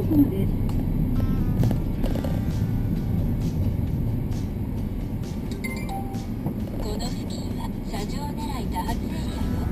向です。この付近は車上狙い多発エリアよ。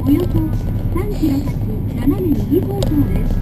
およそ3キロ先、斜め右方向です。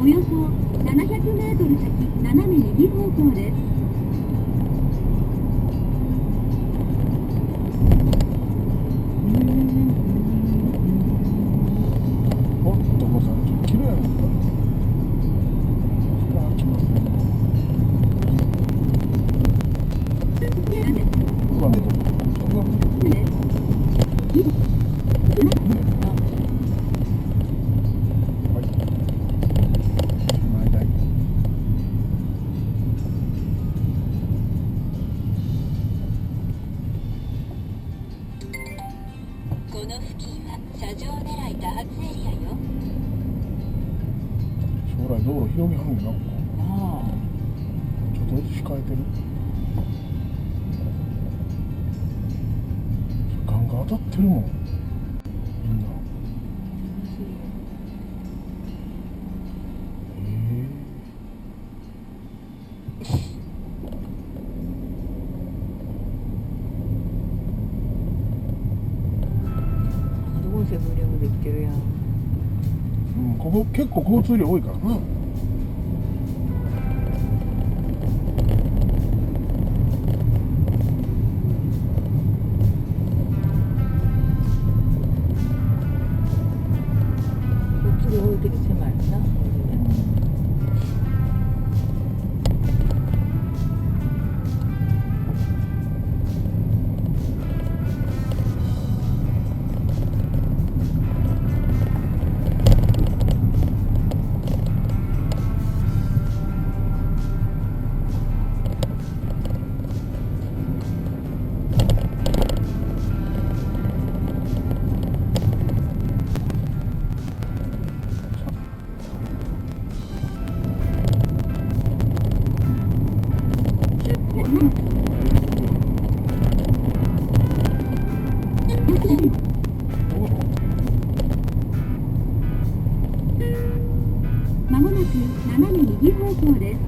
およそ700メートル先、斜め右方向です。この付近は車上狙い多発エリアよ。将来道路広げはんねんな、ここ。ちょっとずつ控えてる。ガンガン当たってるもん、みんな。無料できてるやん。ここ結構交通量多いからな。交通量多いけど狭いな。まもなく斜め右方向です。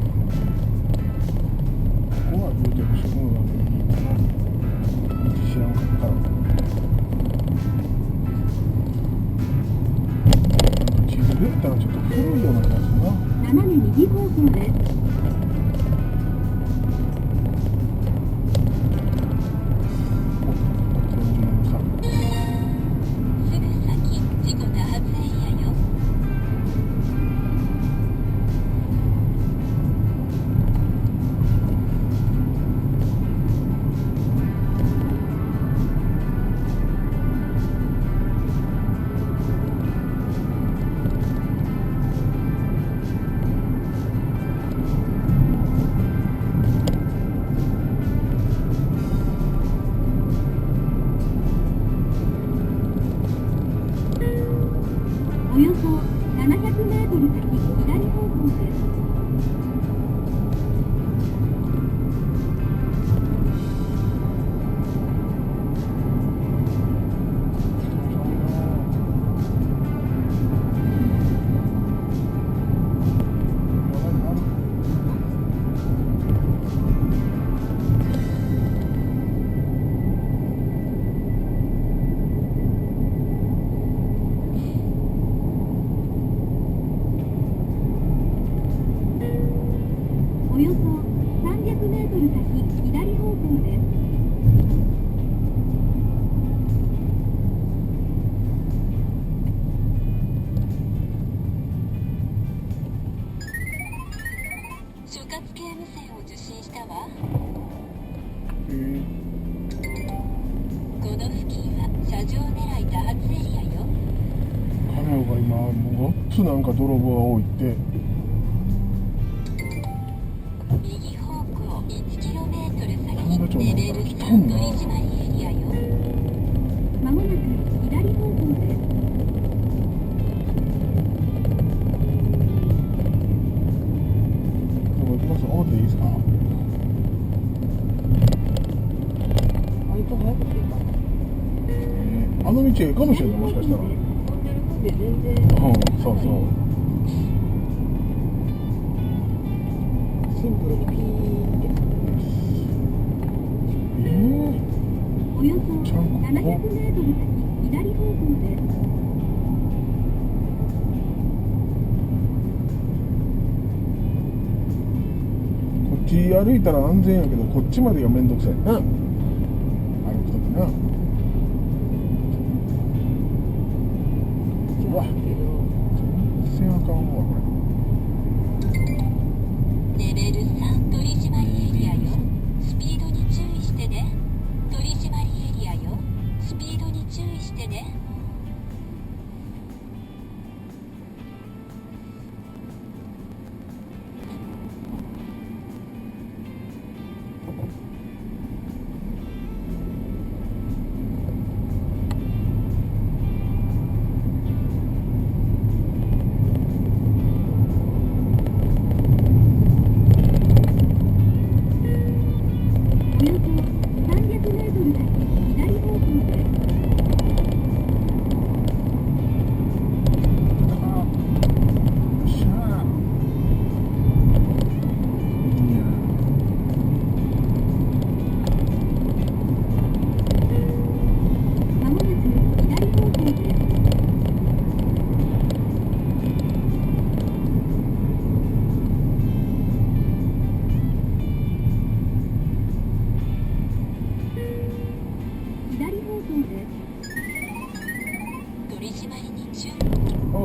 ここは言うてもすごいわけでいいかな。道知らんかったら。地図で言ったらちょっと古いような気がするな。斜め右方向です。およそ700メートル先左方向です。およそ300メートル先左方向です。所轄刑務船を受信したわ。この付近は車上狙い多発エリアよ。カネオが今もうごっつなんか泥棒が多いって。右方向 1km 先レベル3取締エリアよ。まもなく左方向です。行きます。降りていいですか。割と早く着いたの。あの道ええかもしれんない、もしかしたら。飛んでる分で全然。そうそう。シンプルにピーンって。およそ700メートル先左方向です。こっち歩いたら安全やけど、こっちまでがめんどくさいな。歩くときな。うわ、全然あかんわ、これ。レベル3取締エリアよ。スピードに注意してね。取締エリアよ。スピードに注意してね。およそ300メートル先左方向です。よっしゃー。いやまもなく左方向です。左方向です。取締りに注意。お